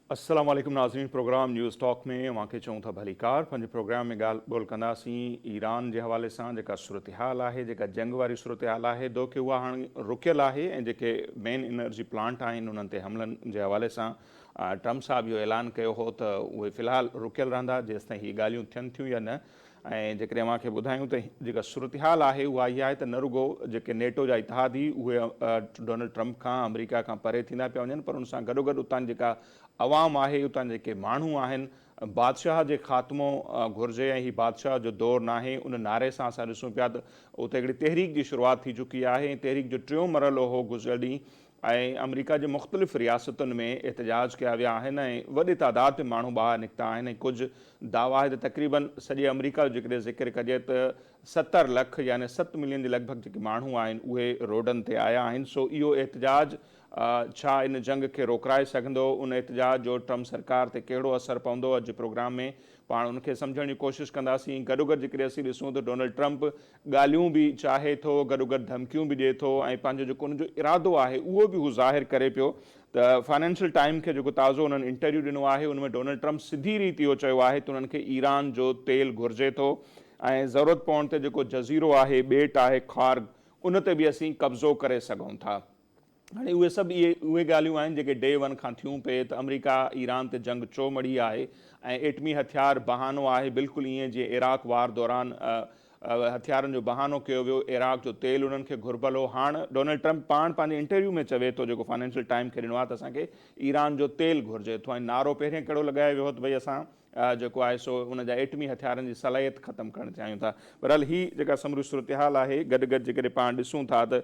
अस्सलाम वालेकुम नाज़रीन, प्रोग्राम न्यूज़ टॉक में वांखे चऊं था भली कार। पंहिंजे प्रोग्राम में ॻाल्हि ॿोल कंदासीं ईरान जे हवाले सां जेका सूरत हाल आहे, जेका जंग वारी सूरत हाल आहे, दो कि उहा हाणे रुकियल आहे ऐं जेके मेन एनर्जी प्लांट आहिनि उन्हनि ते हमलनि जे हवाले सां ट्रम्प साहब इहो ऐलान कयो हो त उहे फ़िलहालु रुकियल रहंदा जेसिताईं हीअ ॻाल्हियूं थियनि थियूं या न। ऐं जेकॾहिं अव्हांखे ॿुधायूं त जेका सूरत हाल आहे उहा इहा आहे त न रुगो जेके नेटो जा इतिहादी उहे डोनाल्ड ट्रम्प खां अमरीका खां परे थींदा पिया वञनि, पर उन सां गॾोगॾु उतां जेका अवाम आहे, उतां जेके माण्हू आहिनि, बादशाह जे ख़ात्मो घुरिजे ऐं हीअ बादशाह जो दौरु नाहे, उन नारे सां असां ॾिसूं पिया त उते हिकिड़ी तहरीक जी शुरूआति थी चुकी आहे ऐं तहरीक जो टियों मरहलो हो गुज़िरियल ॾींहुं। ऐं अमरीका जे मुख़्तलिफ़ रियासतुनि में एहतजाज कया विया आहिनि ऐं वॾे तादाद में माण्हू ॿाहिरि निकिता आहिनि ऐं कुझु दावा आहे त तक़रीबन सॼे अमरीका जो जेकॾहिं ज़िक्र कजे त 70 लख यानी 7 मिलियन जे लॻभॻि जेके माण्हू आहिनि उहे रोडनि ते आया आहिनि। सो इहो एहतजाज छा इन जंग खे रोकराए सघंदो, उन एहतजाज जो ट्रम्प सरकार ते कहिड़ो असरु पवंदो, अॼु प्रोग्राम में पाण उनखे सम्झण जी कोशिशि कंदासीं। गॾोगॾु जेकॾहिं असीं ॾिसूं त डोनाल्ड ट्रम्प ॻाल्हियूं बि चाहे थो, गॾोगॾु धमकियूं बि ॾिए थो ऐं पंहिंजो जेको उनजो इरादो आहे उहो बि हू ज़ाहिर करे पियो। त फाइनेंशियल टाइम खे जेको ताज़ो उन्हनि इंटरव्यू ॾिनो आहे उन में डोनाल्ड ट्रम्प सिधी रीति इहो चयो आहे त उन्हनि खे ईरान जो तेल घुरिजे थो ऐं ज़रूरत पवण ते जेको जज़ीरो आहे, ॿेट आहे, खार्ग, उन ते बि असीं कब्ज़ो करे सघूं था। हाणे उहे सभु उहे ॻाल्हियूं आहिनि जेके डे वन खां थियूं पिए त अमरीका ईरान ते जंग छो मड़ी आहे ऐं एटमी हथियार बहानो आहे, बिल्कुलु ईअं जीअं इराक वार दौरान हथियारनि जो बहानो कयो वियो, इराक जो तेल उन्हनि खे घुरिबल हो। हाणे डोनाल्ड ट्रम्प पाण पंहिंजे इंटरव्यू में चवे थो, जेको फाइनेंशियल टाइम खे ॾिनो आहे, त असांखे ईरान जो तेल घुरिजे थो ऐं नारो पहिरियों कहिड़ो लॻायो वियो त भई असां जेको आहे सो उन जा एटमी हथियारनि जी सलाहियत ख़तमु करणु चाहियूं था। बहरहाल हीअ जेका समूरी सूरत हाल आहे, गॾु जेकॾहिं पाण ॾिसूं था त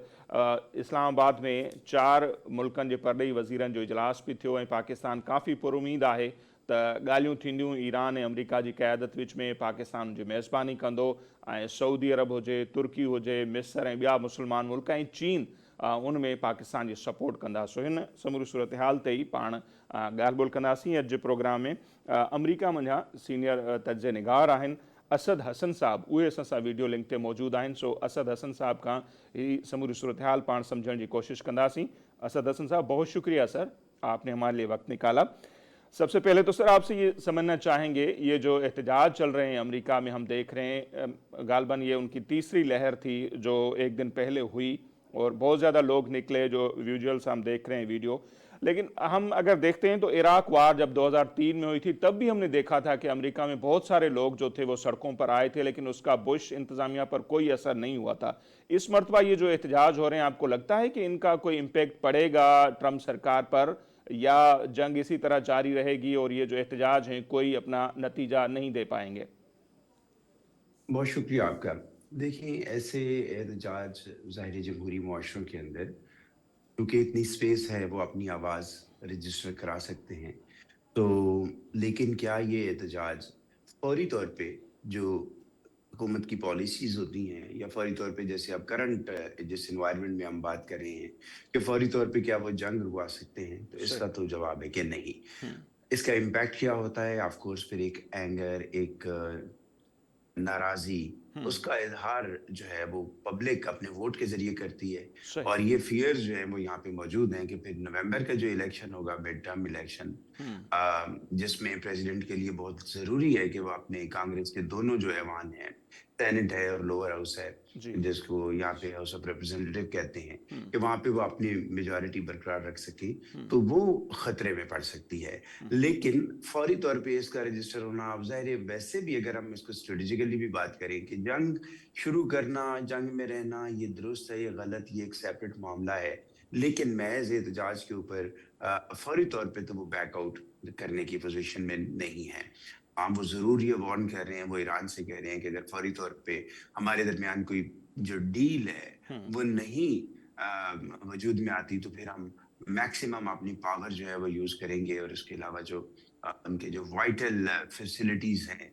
इस्लामाबाद में 4 मुल्कनि जे परॾेही वज़ीरनि जो इजलास बि थियो ऐं पाकिस्तान काफ़ी पुरुमीद आहे त ॻाल्हियूं थींदियूं ईरान ऐं अमरीका जी क़यादत विच में, पाकिस्तान जी मेज़बानी कंदो ऐं सऊदी अरब हुजे, तुर्की हुजे, मिस्र ऐं ॿिया मुस्लमान मुल्क ऐं चीन उन में पाकिस्तान जी सपोर्ट कंदा। सो हिन समूरी सूरत हाल ते ई पाण ॻाल्हि ॿोल कंदासीं। अॼु जे प्रोग्राम में अमरीका मंझां सीनियर तज्ज़े निगार आहिनि असद हसन साहब, उहे असां सां वीडियो लिंक ते मौजूदु आहिनि। सो असद हसन साहब खां ही समूरी सूरत हाल पाण सम्झण जी कोशिशि कंदासीं। असद हसन साहब, बहुत शुक्रिया सर, आपने हमारे लिए वक्त निकाला। सबसे पहले तो सर आपसे ये समझना चाहेंगे, ये जो एहतजाज चल रहे हैं अमेरिका में, हम देख रहे हैं गालबन ये उनकी तीसरी लहर थी जो एक दिन पहले हुई और बहुत ज़्यादा लोग निकले, जो विजुअल्स हम देख रहे हैं वीडियो। लेकिन हम अगर देखते हैं तो इराक वार जब 2003 में हुई थी तब भी हमने देखा था कि अमेरिका में बहुत सारे लोग जो थे वो सड़कों पर आए थे, लेकिन उसका बुश इंतज़ामिया पर कोई असर नहीं हुआ था। इस मरतबा ये जो एहतजाज हो रहे हैं, आपको लगता है कि इनका कोई इम्पेक्ट पड़ेगा ट्रम्प सरकार पर, या जंग इसी तरह जारी रहेगी और ये जो एहतजाज हैं कोई अपना नतीजा नहीं दे पाएंगे? बहुत शुक्रिया आपका। देखिए, ऐसे एहतजाज ज़ाहिर जमहूरी मुआशरों के अंदर क्योंकि इतनी स्पेस है वो अपनी आवाज़ रजिस्टर करा सकते हैं। तो लेकिन क्या ये एहतजाज फौरी तौर पे जो हुकूमत की पॉलिसीज़ होती हैं या फौरी तौर पे जैसे अब करंट जिस एनवायरनमेंट में हम बात कर रहे हैं कि फौरी तौर पे क्या वो जंग रुकवा सकते हैं? तो इसका तो जवाब है कि नहीं। इसका इम्पैक्ट क्या होता है? ऑफ कोर्स फिर एक एंगर, एक नाराज़ी, उसका इज़हार जो है वो पब्लिक अपने वोट के ज़रिए करती है और ये फ़ियर्स जो हैं वो यहाँ पे मौजूद हैं कि फिर नवंबर का जो इलेक्शन होगा, मिड टर्म इलेक्शन, जिसमें प्रेसिडेंट के लिए बहुत ज़रूरी है कि वो अपने कांग्रेस के दोनों जो ऐवान हैं, सेनेट है और लोअर हाउस है, जिसको यहाँ पे हाउस ऑफ रिप्रेजेंटेटिव कहते हैं, कि वहाँ पे वो अपनी मेजॉरिटी बरकरार रख सके, तो वो खतरे में पड़ सकती है। लेकिन फौरी तौर पे इसका रजिस्टर होना, अब ज़ाहिर है वैसे भी अगर हम इसको स्ट्रेटेजिकली भी बात करें कि जंग शुरू करना, जंग में रहना, ये दुरुस्त है, ये गलत, ये एक सेपरेट मामला है, लेकिन महज एहतजाज के ऊपर फौरी तौर पे तो वो बैकआउट करने की पोजीशन में नहीं है। वो ज़रूर ये वार्न कर रहे हैं, वो ईरान से कह रहे हैं कि अगर फौरी तौर पे हमारे दरमियान कोई जो डील है वो नहीं वजूद में आती तो फिर हम मैक्सिमम अपनी पावर जो है वो यूज़ करेंगे और इसके अलावा जो उनके जो वाइटल फैसिलिटीज़ हैं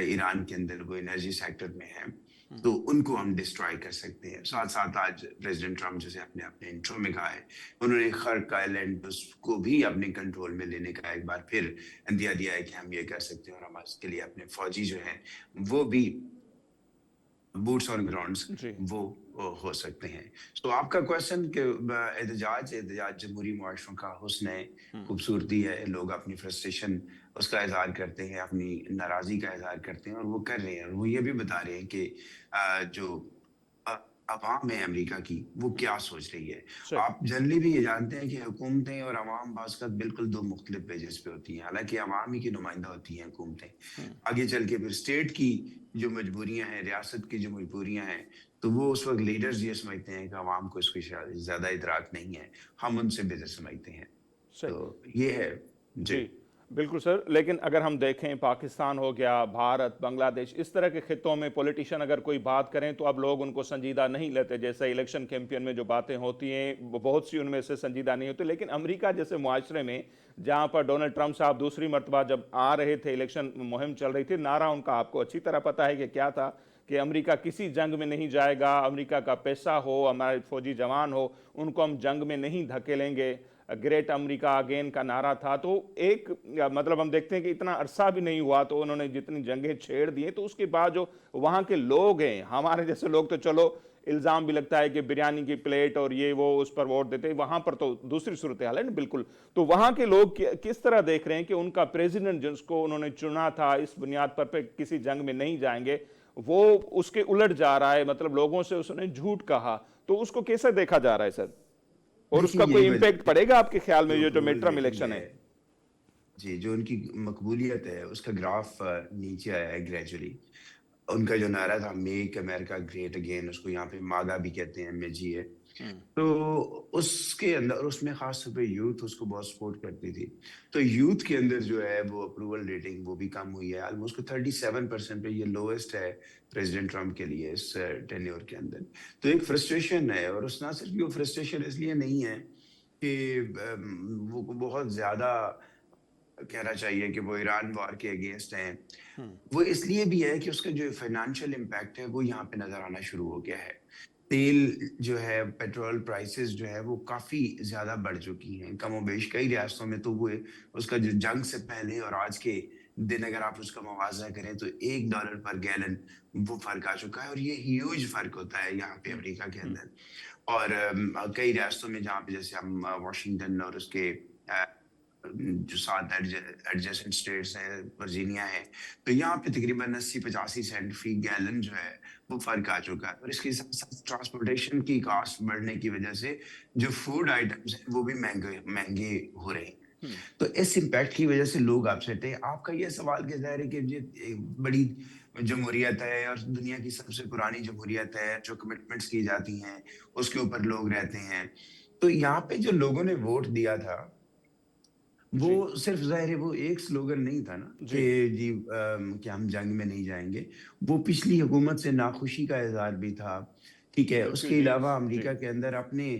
ईरान के अंदर, वो एनर्जी सेक्टर में हैं, تو ان کو ہم ڈسٹرائے کر سکتے ہیں. ساتھ ساتھ آج پریزیڈنٹ ٹرمپ جیسے آپ نے اپنے انٹرو میں کہا ہے, انہوں نے خرق آئلینڈ کو بھی اپنے کنٹرول میں لینے کا ایک بار پھر اندیا دیا ہے کہ ہم یہ کر سکتے ہیں, اور ہم اس کے لیے اپنے فوجی جو ہیں وہ بھی بوٹس آن گراؤنڈز جی وہ ہو سکتے ہیں. تو آپ کا کوشچن کہ احتجاج جمہوری معاشروں کا حسن ہے, خوبصورتی ہے, لوگ اپنی فرسٹریشن اس کا اظہار کرتے ہیں, اپنی ناراضی کا اظہار کرتے ہیں, اور وہ کر رہے ہیں, اور وہ یہ بھی بتا رہے ہیں کہ جو عوام ہے امریکہ کی وہ کیا سوچ رہی ہے. صحیح آپ جنرلی بھی یہ جانتے ہیں کہ حکومتیں اور عوام بعض کا بالکل دو مختلف پیجز پہ ہوتی ہیں, حالانکہ عوام ہی کی نمائندہ ہوتی ہیں حکومتیں. آگے چل کے پھر اسٹیٹ کی جو مجبوریاں ہیں, ریاست کی جو مجبوریاں ہیں, تو وہ اس وقت لیڈرز یہ سمجھتے ہیں کہ عوام کو اس کی زیادہ ادراک نہیں ہے, ہم ان سے بہتر سمجھتے ہیں. صحیح تو یہ ہے. جی بالکل سر. لیکن اگر ہم دیکھیں پاکستان ہو گیا, بھارت, بنگلہ دیش, اس طرح کے خطوں میں پولیٹیشین اگر کوئی بات کریں تو اب لوگ ان کو سنجیدہ نہیں لیتے. جیسے الیکشن کیمپین میں جو باتیں ہوتی ہیں وہ بہت سی ان میں سے سنجیدہ نہیں ہوتی. لیکن امریکہ جیسے معاشرے میں جہاں پر ڈونلڈ ٹرمپ صاحب دوسری مرتبہ جب آ رہے تھے, الیکشن مہم چل رہی تھی, نعرہ ان کا آپ کو اچھی طرح پتہ ہے کہ کیا تھا, کہ امریکہ کسی جنگ میں نہیں جائے گا, امریکہ کا پیسہ ہو, ہمارے فوجی جوان ہو, ان کو ہم جنگ میں نہیں دھکیلیں گے. گریٹ امریکہ اگین کا نعرہ تھا. تو ایک مطلب ہم دیکھتے ہیں کہ اتنا عرصہ بھی نہیں ہوا تو انہوں نے جتنی جنگیں چھیڑ دی ہیں, تو اس کے بعد جو وہاں کے لوگ ہیں, ہمارے جیسے لوگ تو چلو الزام بھی لگتا ہے کہ بریانی کی پلیٹ اور یہ وہ اس پر ووٹ دیتے ہیں, وہاں پر تو دوسری صورتحال ہے نا بالکل. تو وہاں کے لوگ کس طرح دیکھ رہے ہیں کہ ان کا پریزیڈنٹ جس کو انہوں نے چنا تھا اس بنیاد پر پہ کسی جنگ میں نہیں جائیں گے, وہ اس کے الٹ جا رہا ہے, مطلب لوگوں سے اس نے جھوٹ کہا, تو اس کو کیسے دیکھا جا رہا ہے سر؟ اور اس دیکھیں کا کوئی یہی وجہ امپیکٹ پڑے گا آپ کے خیال میں جو یہ جو approval made term rating election ہے؟ ہے, جی جو ان کی مقبولیت ہے اس کا گراف نیچے آیا ہے گریجولی. ان کا جو نعرہ تھا میک امریکہ گریٹ اگین, اس کو یہاں پہ ماگا بھی کہتے ہیں, جی ہے, تو اس کے اندر اس میں خاص طور پہ یوتھ اس کو بہت سپورٹ کرتی تھی. تو یوتھ کے اندر جو ہے وہ اپروول ریٹنگ وہ بھی کم ہوئی ہے, آلموسٹ 37% پہ, یہ لویسٹ ہے پریزیڈنٹ ٹرمپ کے لیے اس ٹینیور کے اندر. تو ایک فرسٹریشن ہے, اور اس نہ صرف یہ فرسٹریشن اس لیے نہیں ہے کہ وہ بہت زیادہ کہنا چاہیے کہ وہ ایران وار کے اگینسٹ ہیں, وہ اس لیے بھی ہے کہ اس کا جو فائنانشیل امپیکٹ ہے وہ یہاں پہ نظر آنا شروع ہو گیا ہے. تیل جو ہے, پیٹرول پرائسز جو ہے وہ کافی زیادہ بڑھ چکی ہیں کم و بیش کئی ریاستوں میں. تو وہ اس کا جو جنگ سے پہلے اور آج کے دن اگر آپ اس کا موازنہ کریں تو $1 پر گیلن وہ فرق آ چکا ہے, اور یہ ہیوج فرق ہوتا ہے یہاں پہ امریکہ کے اندر. اور کئی ریاستوں میں جہاں پہ جیسے ہم واشنگٹن اور اس کے جو ساتھ ایڈجسٹنٹ اسٹیٹس ہیں, ورجینیا ہے, تو یہاں پہ تقریباً 80-85 سینٹ فی گیلن جو ہے وہ فرق آ چکا ہے. اور اس کے ساتھ ساتھ ٹرانسپورٹیشن کی کاسٹ بڑھنے کی وجہ سے جو فوڈ آئٹمس ہیں وہ بھی مہنگے ہو رہے ہیں. تو اس امپیکٹ کی وجہ سے لوگ اپسیٹ ہیں. آپ کا یہ سوال کہ ظاہر ہے کہ یہ بڑی جمہوریت ہے اور دنیا کی سب سے پرانی جمہوریت ہے, جو کمٹمنٹس کی جاتی ہیں اس کے اوپر لوگ رہتے ہیں. تو یہاں پہ جو لوگوں نے ووٹ دیا تھا وہ صرف ظاہر ہے وہ ایک سلوگن نہیں تھا نا کہ جی کہ ہم جنگ میں نہیں جائیں گے, وہ پچھلی حکومت سے ناخوشی کا اظہار بھی تھا. ٹھیک ہے, اس کے علاوہ امریکہ کے اندر اپنے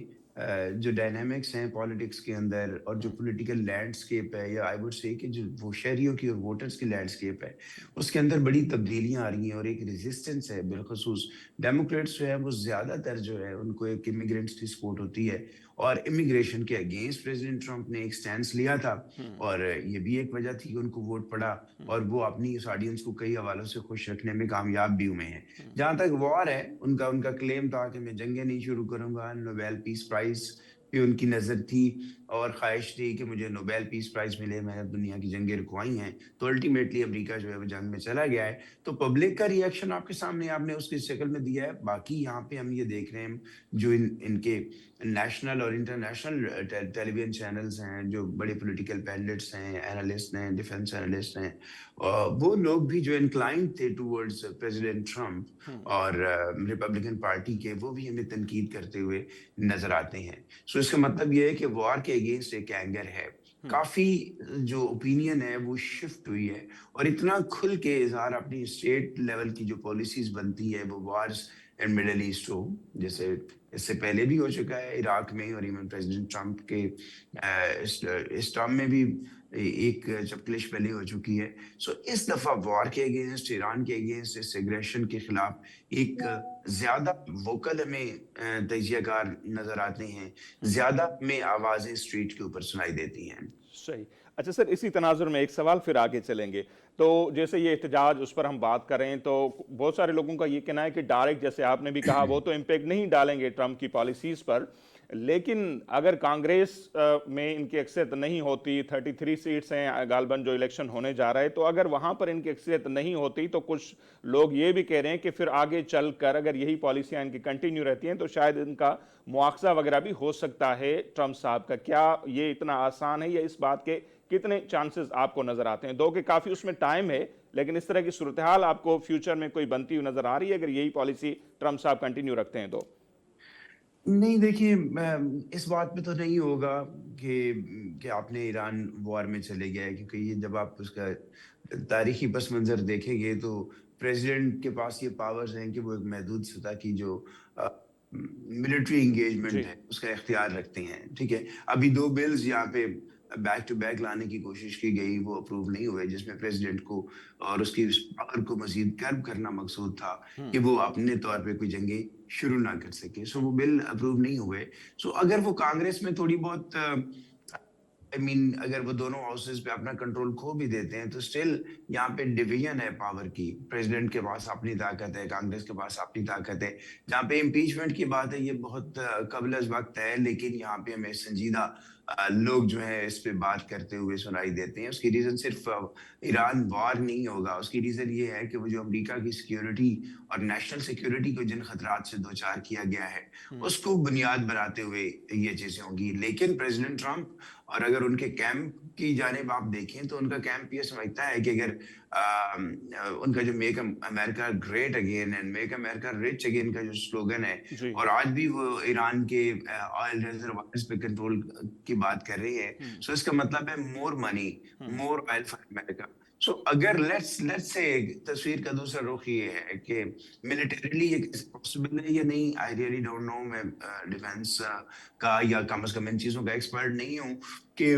جو ڈائنامکس ہیں پالیٹکس کے اندر, اور جو پولیٹیکل لینڈسکیپ ہے, یا آئی وڈ سے کہ جو وہ شہریوں کی اور ووٹرز کی لینڈسکیپ ہے, اس کے اندر بڑی تبدیلیاں آ رہی ہیں, اور ایک ریزسٹنس ہے. بالخصوص ڈیموکریٹس جو ہے وہ زیادہ تر جو ہے ان کو ایک امیگرینٹس کی سپورٹ ہوتی ہے, اور امیگریشن کے اگینسٹ پریزیڈنٹ ٹرمپ نے ایک سٹینس لیا تھا, اور یہ بھی ایک وجہ تھی کہ ان کو ووٹ پڑا, اور وہ اپنی اس آڈینس کو کئی حوالوں سے خوش رکھنے میں کامیاب بھی ہوئے ہیں. جہاں تک وار ہے, ان کا کلیم تھا کہ میں جنگیں نہیں شروع کروں گا, نوبیل پیس پرائز پہ ان کی نظر تھی, اور خواہش تھی کہ مجھے نوبیل پیس پرائز ملے, میں نے دنیا کی جنگیں رکوائی ہیں. تو الٹیمیٹلی امریکہ جو ہے وہ جنگ میں چلا گیا ہے. تو پبلک کا ری ایکشن آپ کے سامنے آپ نے اس کی شکل میں دیا ہے. باقی یہاں پہ ہم یہ دیکھ رہے ہیں جو ان کے نیشنل اور انٹرنیشنل ٹیلی ویژن چینلز ہیں, جو بڑے پولیٹیکل پینڈٹس ہیں, اینالسٹ ہیں, ڈیفنس اینالسٹ ہیں, وہ لوگ بھی جو انکلائنڈ تھے ٹورڈز پریزیڈنٹ ٹرمپ اور ریپبلکن پارٹی کے, وہ بھی ہمیں تنقید کرتے ہوئے نظر آتے ہیں. سو اس کا مطلب یہ ہے کہ وار کے اگینسٹ ایک اینگر ہے. کافی جو اوپینین ہے وہ شفٹ ہوئی ہے, اور اتنا کھل کے اظہار اپنی اسٹیٹ لیول کی جو پالیسیز بنتی ہے وہ وارز اینڈ مڈل ایسٹ ہو, جیسے اس سے پہلے بھی ہو چکا ہے عراق میں, اور ایون پریزیڈنٹ ٹرمپ کے اس ٹرم میں بھی ایک چپکلش پہلے ہو چکی ہے. سو اس دفعہ وار کے اگینسٹ، ایران کے اگینسٹ، اس ایگریشن کے خلاف ایک زیادہ ووکل ہمیں تجزیہ کار نظر آتے ہیں، زیادہ ہمیں آوازیں اسٹریٹ کے اوپر سنائی دیتی ہیں. صحیح. اچھا سر، اسی تناظر میں ایک سوال پھر آگے چلیں گے. تو جیسے یہ احتجاج اس پر ہم بات کریں تو بہت سارے لوگوں کا یہ کہنا ہے کہ ڈائریکٹ، جیسے آپ نے بھی کہا، وہ تو امپیکٹ نہیں ڈالیں گے ٹرمپ کی پالیسیز پر، لیکن اگر کانگریس میں ان کی اکثریت نہیں ہوتی، 33 سیٹس ہیں غالباً جو الیکشن ہونے جا رہا ہے، تو اگر وہاں پر ان کی اکثریت نہیں ہوتی تو کچھ لوگ یہ بھی کہہ رہے ہیں کہ پھر آگے چل کر اگر یہی پالیسیاں ان کی کنٹینیو رہتی ہیں تو شاید ان کا مواخذہ وغیرہ بھی ہو سکتا ہے ٹرمپ صاحب کا. کیا یہ اتنا آسان ہے، یا اس بات کے کتنے چانسز آپ کو نظر آتے ہیں؟ دو کہ کافی اس میں ٹائم ہے، لیکن اس طرح کی صورتحال آپ کو فیوچر میں کوئی بنتی ہوئی نظر آ رہی ہے اگر یہی پالیسی ٹرمپ صاحب کنٹینیو رکھتے ہیں تو؟ نہیں دیکھیے، اس بات پہ تو نہیں ہوگا کہ آپ نے ایران وار میں چلے گیا ہے، کیونکہ یہ جب آپ اس کا تاریخی پس منظر دیکھیں گے تو پریزیڈنٹ کے پاس یہ پاورز ہیں کہ وہ ایک محدود سطح کی جو ملٹری انگیجمنٹ جی ہے اس کا اختیار رکھتے ہیں. ٹھیک ہے، ابھی 2 بلز یہاں پہ بیک ٹو بیک لانے کی کوشش کی گئی، وہ اپروو نہیں ہوئے، جس میں پریزیڈنٹ کو اور اس کی پاور کو مزید کرب کرنا مقصود تھا کہ وہ اپنے طور پہ کوئی جنگیں شروع نہ کر سکے. سو وہ بل اپروو نہیں ہوئے. سو اگر وہ کانگریس میں تھوڑی بہت اگر وہ دونوں ہاؤسز پہ اپنا کنٹرول کھو بھی دیتے ہیں تو اسٹل یہاں پہ ڈویژن ہے پاور کی. پریزیڈنٹ کے پاس اپنی طاقت ہے، کانگریس کے پاس اپنی طاقت ہے. جہاں پہ امپیچمنٹ کی بات ہے یہ بہت قبل از وقت ہے، لیکن یہاں پہ ہمیں سنجیدہ لوگ جو ہیں اس پہ بات کرتے ہوئے سنائی دیتے ہیں. اس کی ریزن صرف ایران وار نہیں ہوگا، اس کی ریزن یہ ہے کہ وہ جو امریکہ کی سیکیورٹی اور نیشنل سیکیورٹی کو جن خطرات سے دوچار کیا گیا ہے اس کو بنیاد بناتے ہوئے یہ چیزیں ہوں گی. لیکن پریزیڈنٹ ٹرمپ اور اگر ان کے کیمپ کی جانب آپ دیکھیں تو ان کا کیمپ یہ سمجھتا ہے کہ اگر ان کا جو make America great again and make America rich again کا جو سلوگن ہے، جی اور آج بھی وہ ایران کے آئل ریزروائرز پہ کنٹرول کی بات کر رہی ہے، سو اس کا مطلب ہے مور منی، مور آئل فار امریکہ. سو اگر لیٹس سے تصویر کا دوسرا رخ یہ ہے کہ ملٹریلی یہ پاسبل ہے یا نہیں، آئی ریئلی ڈونٹ نو. میں ڈیفینس کا یا کم از کم ان چیزوں کا ایکسپرٹ نہیں ہوں کہ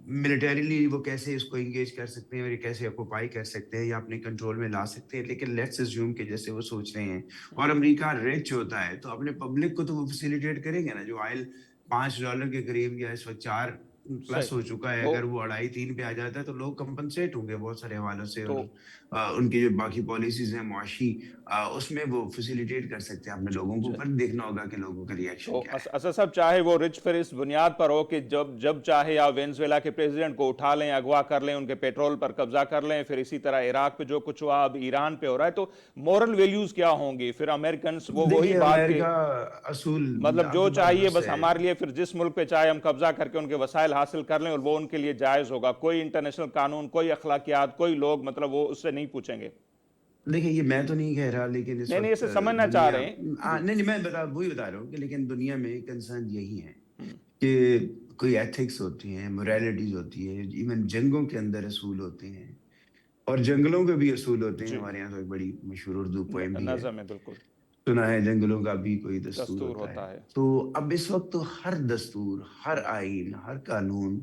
ملٹریلی وہ کیسے اس کو انگیج کر سکتے ہیں اور یہ کیسے آکوپائی کر سکتے ہیں یا اپنے کنٹرول میں لا سکتے ہیں. لیکن لیٹس اسیوم کہ جیسے وہ سوچ رہے ہیں اور امریکہ ریچ ہوتا ہے تو اپنے پبلک کو تو وہ فیسیلیٹیٹ کریں گے نا. جو آئل $5 کے قریب یا اس وقت 4 پلس ہو چکا ہے، اگر وہ 2.5-3 پہ آ جاتا ہے تو لوگ کمپنسیٹ ہوں گے بہت سارے حوالوں سے، اور ان کی جو باقی پالیسیز ہیں معاشی، اس میں وہ فیسیلیٹیٹ کر سکتے ہیں اپنے لوگوں کو. پر دیکھنا ہوگا کہ لوگوں کا ریئیکشن تو کیا ہے. اسد صاحب چاہے وہ رچ پھر اس بنیاد پر ہو کہ جب چاہے آپ وینزویلا کے پریزیڈنٹ کو اٹھا لیں، اغوا کر لیں، ان کے پیٹرول پر قبضہ کر لیں، پھر اسی طرح عراق پہ جو کچھ ہوا اب ایران پہ ہو رہا ہے، تو مورل ویلیوز کیا ہوں گی پھر؟ امریکنس وہ وہی دیکھیے بات کہ امریکہ اصول، مطلب آپ جو کی بات چاہیے درست بس ہے. ہمارے لیے، پھر جس ملک پہ چاہے ہم قبضہ کر کے ان کے وسائل حاصل کر لیں اور وہ ان کے لیے جائز ہوگا، کوئی انٹرنیشنل قانون، کوئی اخلاقیات، کوئی لوگ مطلب وہ اس سے نہیں پوچھیں گے؟ دیکھیں یہ میں تو نہیں کہہ رہا، لیکن اس نہیں نہیں، وقت اسے سمجھنا چاہ دنیا، رہے ہیں. جی نہیں میں وہی بتا رہا ہوں کہ لیکن دنیا میں کنسرن یہی ہے کہ کوئی ایتھکس ہوتی ہیں، موریلٹیز ہوتی ہے، ایون جنگوں کے اندر اصول ہوتے ہیں اور جنگلوں کے بھی اصول ہوتے ہیں. جی، ہمارے یہاں تو ایک بڑی مشہور اردو پوئم بھی ہے، نظم ہے، بالکل. سنا ہے جنگلوں کا بھی کوئی دستور دستور ہوتا ہے. ہوتا ہے. تو اب اس وقت تو ہر دستور، ہر آئین، ہر قانون،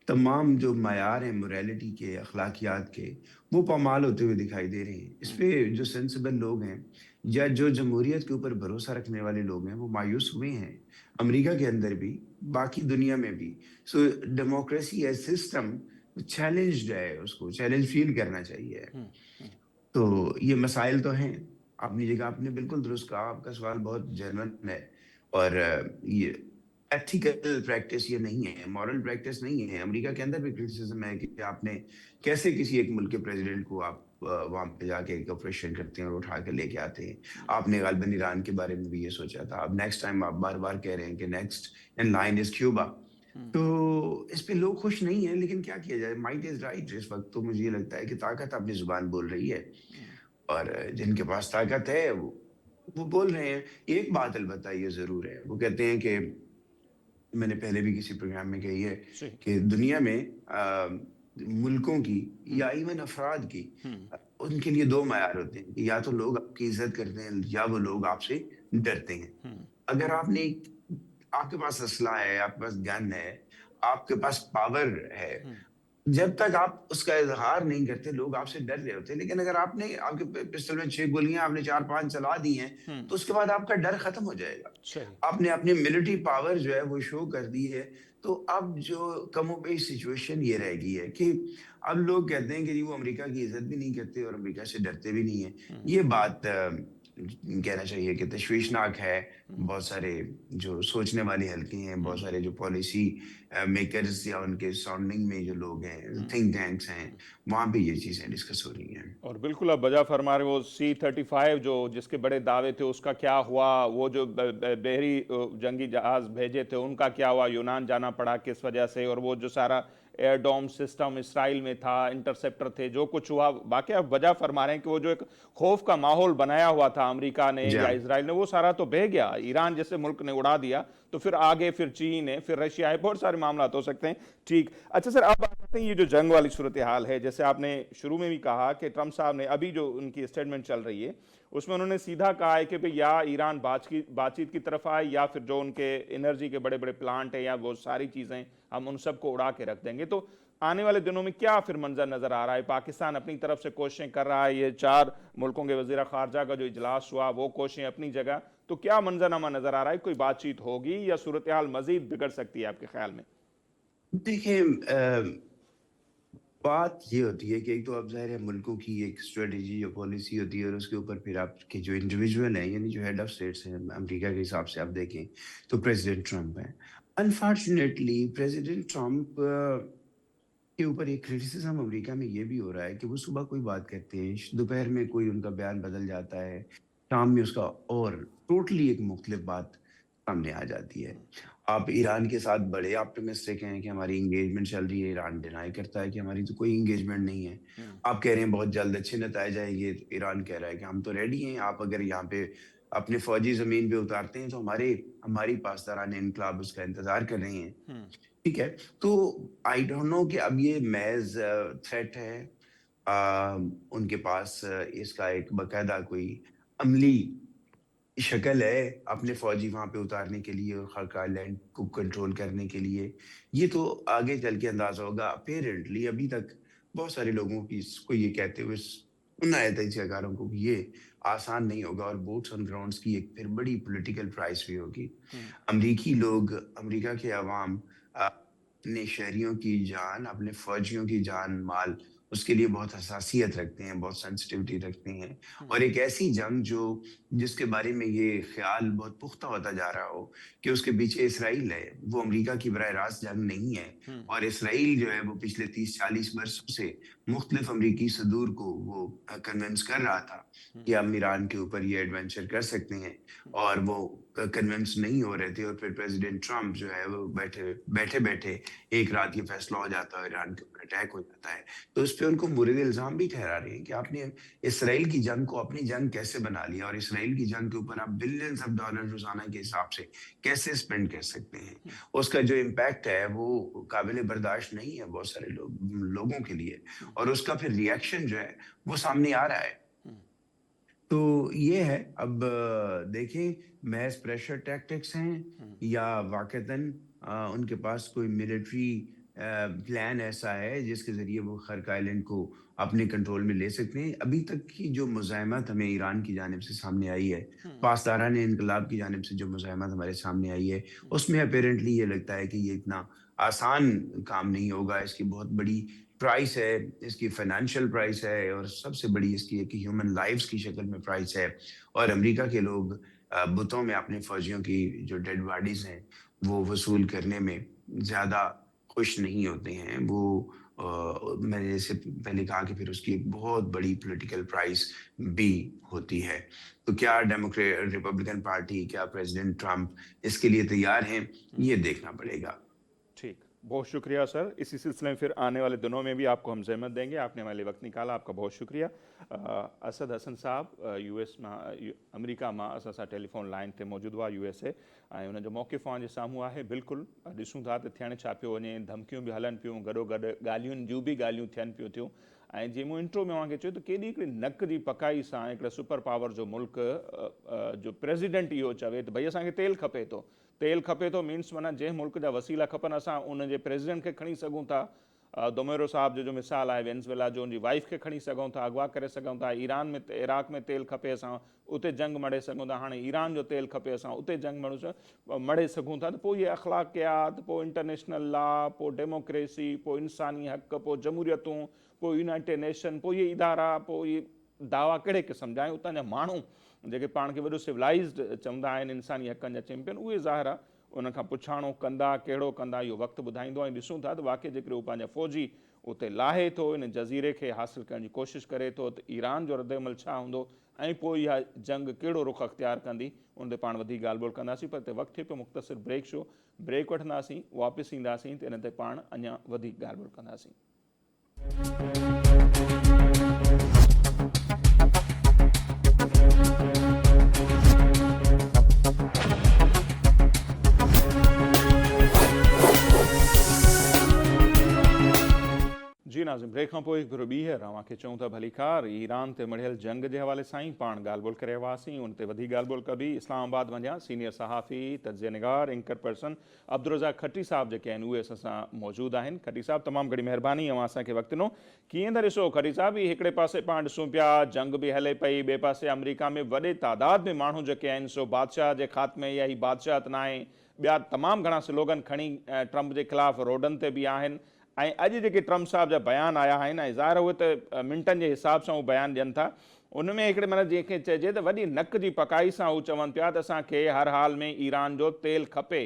تمام جو معیار ہیں موریلٹی کے، اخلاقیات کے، وہ پامال ہوتے ہوئے دکھائی دے رہے ہیں. اس پہ جو سینسیبل لوگ ہیں یا جو جمہوریت کے اوپر بھروسہ رکھنے والے لوگ ہیں وہ مایوس ہوئے ہیں، امریکہ کے اندر بھی، باقی دنیا میں بھی. سو ڈیموکریسی ایز سسٹم چیلنجڈ ہے، اس کو چیلنج فیل کرنا چاہیے. تو یہ مسائل تو ہیں. اپنی جگہ آپ نے بالکل درست کہا، آپ کا سوال بہت جنرل ہے، اور یہ ایتھیکل پریکٹس یہ نہیں ہے، مورل پریکٹس نہیں ہے. امریکہ کے اندر بھی کرٹیسزم ہے کہ آپ نے کیسے کسی ایک ملک کے پریزیڈنٹ کو آپ وہاں پہ جا کے ایک آپریشن کرتے ہیں اور اٹھا کے لے کے آتے ہیں. آپ نے غالباً ایران کے بارے میں بھی یہ سوچا تھا. اب نیکسٹ ٹائم آپ بار بار کہہ رہے ہیں کہ next in line is Cuba. تو اس پہ لوگ خوش نہیں ہیں، لیکن کیا کیا جائے، مائٹ از رائٹ. اس وقت تو مجھے یہ لگتا ہے کہ طاقت اپنی زبان بول رہی ہے، اور جن کے پاس طاقت ہے وہ بول رہے ہیں. ایک بات البتہ یہ ضرور ہے، وہ کہتے ہیں کہ میں نے پہلے بھی کسی پروگرام میں کہی ہے کہ دنیا میں ملکوں کی یا ایون افراد کی، ان کے لیے 2 معیار ہوتے ہیں کہ یا تو لوگ آپ کی عزت کرتے ہیں یا وہ لوگ آپ سے ڈرتے ہیں. اگر آپ کے پاس اسلحہ ہے، آپ کے پاس گن ہے، آپ کے پاس پاور ہے، جب تک آپ اس کا اظہار نہیں کرتے لوگ آپ سے ڈر رہے ہوتے ہیں، لیکن اگر آپ نے آپ کے پسٹل میں 6 گولیاں آپ نے 4-5 چلا دی ہیں تو اس کے بعد آپ کا ڈر ختم ہو جائے گا. صحیح. آپ نے اپنی ملٹری پاور جو ہے وہ شو کر دی ہے. تو اب جو کم و بیش سچویشن یہ رہ گئی ہے کہ اب لوگ کہتے ہیں کہ جی وہ امریکہ کی عزت بھی نہیں کرتے اور امریکہ سے ڈرتے بھی نہیں ہیں. یہ بات کہنا چاہیے کہ تشویشناک ہے. بہت سارے جو سوچنے والے حلقے ہیں، بہت سارے جو پالیسی میکرز یا ان کے سراؤنڈنگ میں جو لوگ ہیں، تھنک ٹینکس ہیں، وہاں پہ یہ چیزیں ڈسکس ہو رہی ہیں. اور بالکل آپ وجہ فرما رہے، وہ C-35 جو جس کے بڑے دعوے تھے اس کا کیا ہوا، وہ جو بحری جنگی جہاز بھیجے تھے ان کا کیا ہوا، یونان جانا پڑا کس وجہ سے، اور وہ جو سارا ایئر ڈوم سسٹم اسرائیل میں تھا، انٹرسیپٹر تھے، جو کچھ ہوا، باقی آپ وجہ فرما رہے ہیں کہ وہ جو ایک خوف کا ماحول بنایا ہوا تھا امریکہ نے جی یا ہاں. اسرائیل نے، وہ سارا تو بہہ گیا. ایران جیسے ملک نے اڑا دیا تو پھر آگے پھر چین ہے، پھر رشیا ہے، بہت سارے معاملات ہو سکتے ہیں. ٹھیک. اچھا سر، اب بات کرتے ہیں یہ جو جنگ والی صورتحال ہے، جیسے آپ نے شروع میں بھی کہا کہ ٹرمپ صاحب نے ابھی جو ان کی اسٹیٹمنٹ چل رہی ہے اس میں انہوں نے سیدھا کہا ہے کہ یا ایران بات چیت کی طرف آئے یا پھر جو ان کے انرجی کے بڑے بڑے پلانٹ ہیں یا وہ ساری چیزیں ہم ان سب کو اڑا کے رکھ دیں گے. تو آنے والے دنوں میں کیا پھر منظر نظر آ رہا ہے؟ پاکستان اپنی طرف سے کوششیں کر رہا ہے، یہ 4 ملکوں کے وزیر خارجہ کا جو اجلاس ہوا وہ کوششیں اپنی جگہ، تو کیا منظرنامہ نظر آ رہا ہے؟ کوئی بات چیت ہوگی یا صورتحال مزید بگڑ سکتی ہے آپ کے خیال میں؟ دیکھیں بات یہ ہوتی ہے کہ ایک تو اب ظاہر ہے ملکوں کی ایک اسٹریٹجی یا پالیسی ہوتی ہے، اور اس کے اوپر پھر آپ کے جو انڈیویجول ہیں، یعنی جو ہیڈ آف اسٹیٹس ہیں امریکہ کے حساب سے آپ دیکھیں تو پریزیڈنٹ ٹرمپ ہیں. انفارچونیٹلی پریزیڈنٹ ٹرمپ کے اوپر ایک کریٹیسزم امریکہ میں یہ بھی ہو رہا ہے کہ وہ صبح کوئی بات کرتے ہیں، دوپہر میں کوئی ان کا بیان بدل جاتا ہے، شام میں اس کا اور ٹوٹلی ایک مختلف بات سامنے آ جاتی ہے. آپ ایران کے ساتھ بڑے آپٹمسٹک ہیں کہ ہماری انگیجمنٹ چل رہی ہے، ایران ڈینائی کرتا ہے کہ ہماری تو کوئی انگیجمنٹ نہیں ہے. آپ کہہ رہے ہیں بہت جلد اچھے نتائج آئیں گے، ایران کہہ رہا ہے کہ ہم تو ریڈی ہیں، آپ اگر یہاں پہ اپنے فوجی زمین پہ اتارتے ہیں تو ہماری پاسداران انقلاب اس کا انتظار کر رہے ہیں. ٹھیک ہے. تو آئی ڈونٹ نو کہ اب یہ محض تھریٹ ہے، ان کے پاس اس کا ایک باقاعدہ کوئی عملی شکل ہے اپنے فوجی وہاں پہ اتارنے کے لیے اور خاک آئلینڈ کو کنٹرول کرنے کے لیے. یہ تو آگے چل کے اندازہ ہوگا. اپیرنٹلی ابھی تک بہت سارے لوگوں کو یہ کہتے ہوئے سنا ہے تجزیہکاروں کو کہ یہ آسان نہیں ہوگا اور بوٹس آن گراؤنڈز کی ایک پھر بڑی پولیٹیکل پرائس بھی ہوگی. امریکی لوگ، امریکہ کے عوام اپنے شہریوں کی جان، اپنے فوجیوں کی جان مال، اس کے لیے بہت حساسیت رکھتے ہیں، بہت سینسٹیوٹی رکھتے ہیں. اور ایک ایسی جنگ جس کے بارے میں یہ خیال بہت پختہ ہوتا جا رہا ہو کہ اس کے پیچھے اسرائیل ہے، وہ امریکہ کی براہ راست جنگ نہیں ہے. اور اسرائیل جو ہے وہ پچھلے 30-40 برسوں سے مختلف امریکی صدور کو وہ کنونس کر رہا تھا کہ ہم ایران کے اوپر یہ ایڈونچر کر سکتے ہیں، اور وہ کنونس نہیں ہو رہے تھے. اور پھر پریزیڈنٹ ٹرمپ جو ہے وہ بیٹھے ایک رات یہ فیصلہ ہو جاتا ہے، ایران کے اوپر اٹیک ہو جاتا ہے. تو اس پہ ان کو مورد الزام بھی ٹھہرا رہے ہیں کہ آپ نے اسرائیل کی جنگ کو اپنی جنگ کیسے بنا لیا، اور اسرائیل کی جنگ کے اوپر آپ بلینز آف ڈالر روزانہ کے حساب سے کیسے اسپینڈ کر سکتے ہیں. اس کا جو امپیکٹ ہے وہ قابل برداشت نہیں ہے بہت سارے لوگوں کے لیے، اور اس کا پھر ری ایکشن جو ہے وہ سامنے آ رہا ہے. تو یہ ہے، اب دیکھیں محض پریشر ٹیکٹکس ہیں یا واقعتاً ان کے پاس کوئی ملٹری پلان ایسا ہے جس کے ذریعے وہ خرق آئلینڈ کو اپنے کنٹرول میں لے سکتے ہیں. ابھی تک کی جو مزاحمت ہمیں ایران کی جانب سے سامنے آئی ہے، پاسداران انقلاب کی جانب سے جو مزاحمت ہمارے سامنے آئی ہے، اس میں اپیرنٹلی یہ لگتا ہے کہ یہ اتنا آسان کام نہیں ہوگا. اس کی بہت بڑی پرائس ہے، اس کی فائنینشیل پرائس ہے، اور سب سے بڑی اس کی ہے کہ ہیومن لائفز کی شکل میں پرائس ہے. اور امریکہ کے لوگ بتوں میں اپنے فوجیوں کی جو ڈیڈ باڈیز ہیں وہ وصول کرنے میں زیادہ خوش نہیں ہوتے ہیں. وہ میں نے جیسے پہلے کہا کہ پھر اس کی ایک بہت بڑی پولیٹیکل پرائس بھی ہوتی ہے. تو کیا ریپبلکن پارٹی، کیا پریزیڈنٹ ٹرمپ اس کے لیے تیار ہیں، یہ دیکھنا پڑے گا. ٹھیک، بہت شکریہ سر. اسی سلسلے میں پھر آنے والے دنوں میں بھی آپ کو ہم زحمت دیں گے. آپ نے ہمارے لیے وقت نکالا، آپ کا بہت شکریہ. اسد حسن صاحب امریکہ میں اساسا ٹیلی فون لائن تے موجود ہوا USA ऐं उन जो मौक़िफ़ जे साम्हूं आहे. बिल्कुलु ॾिसूं था त थियण छा पियो वञे, धमकियूं बि हलनि पियूं, गॾोगॾु ॻाल्हियुनि जूं बि ॻाल्हियूं थियनि पियूं थियूं. ऐं जीअं मूं इंट्रो में तव्हांखे चयो त केॾी हिकिड़ी नक जी पकाई सां हिकिड़े सुपर पावर जो मुल्क जो प्रेसिडेंट इहो चवे त भई असांखे तेल खपे थो, तेल खपे थो मीन्स माना जंहिं मुल्क जा वसीला खपनि असां उन जे प्रेसिडेंट खे खणी सघूं था। दोमेरो साहब जो मिसाल आहे वेनेज़ुएला जो, उनजी वाइफ खे खणी सघूं था, अगवा करे सघूं था। ईरान में इराक में तेल खपे असां उते जंग मड़े सघूं था, हाणे ईरान जो तेल खपे असां उते जंग मड़े सघूं था। त पोइ इहे अख़लाक़ियात, पोइ इंटरनेशनल लॉ, पोइ डेमोक्रेसी, पोइ इंसानी हक़, पोइ जमहूरियतूं, पोइ यूनाइटेड नेशन, पोइ इहे इदारा, पोइ इहे दावा कहिड़े क़िस्म जा आहिनि। उतां जा माण्हू जेके पाण खे वॾो सिविलाइज़्ड चवंदा आहिनि, इंसानी हक़नि जा चैंपियन, उहे ज़ाहिर आहे उनखां पुछाणो कंदा, कहिड़ो कंदा, इहो वक़्तु ॿुधाईंदो। ऐं ॾिसूं था त वाक़ई जेकॾहिं उहो पंहिंजा फ़ौजी उते लाहे थो, इन जज़ीरे खे हासिलु करण जी कोशिशि करे थो, त ईरान जो रद्दमल छा हूंदो ऐं पोइ इहा जंग कहिड़ो रुख़ अख़्तियार कंदी, उन ते पाण वधीक ॻाल्हि ॿोल कंदासीं। पर हिते वक़्तु थिए पियो मुख़्तसिर ब्रेक शो, ब्रेक वठंदासीं, वापसि ईंदासीं त इन ते पाण अञा वधीक ॻाल्हि ॿोल कंदासीं। जी नाज़िम, ब्रेक खां पोइ हिकु भेरो ॿीहर तव्हांखे चऊं था भलीकार ईरान ते मढ़ियल जंग जे हवाले सां ई पाण ॻाल्हि ॿोल करे हुआसीं। उन ते वधीक ॻाल्हि ॿोल कबी। इस्लामाबाद वञा सीनियर सहाफ़ी, तज्ज़ियनिगार, एंकर पर्सन अब्दुर्रज़ाक खट्टी साहब जेके आहिनि उहे असां सां मौजूदु आहिनि। खट्टी साहब तमामु घणी महिरबानी, अवां असांखे वक़्तु ॾिनो। कीअं था ॾिसो खट्टी साहब, ही हिकिड़े पासे पाण ॾिसूं पिया जंग बि हले पई, ॿिए पासे अमेरिका में वॾे तादाद में माण्हू जेके आहिनि सो बादशाह जे ख़ात्मे या ही बादशाहत न आहे, ॿिया तमामु घणा स्लोगन खणी ट्रंप जे ख़िलाफ़ु रोडनि ते बि आहिनि। ऐं अॼु जेके ट्रंप साहब जा बयान आया आहिनि, ऐं ज़ाहिर उहे त मिंटनि जे हिसाब सां उहे बयान ॾियनि था, उन में हिकिड़े माना जंहिंखे चइजे त वॾी नक जी पकाई सां उहे चवनि पिया त असांखे हर हाल में ईरान जो तेल खपे।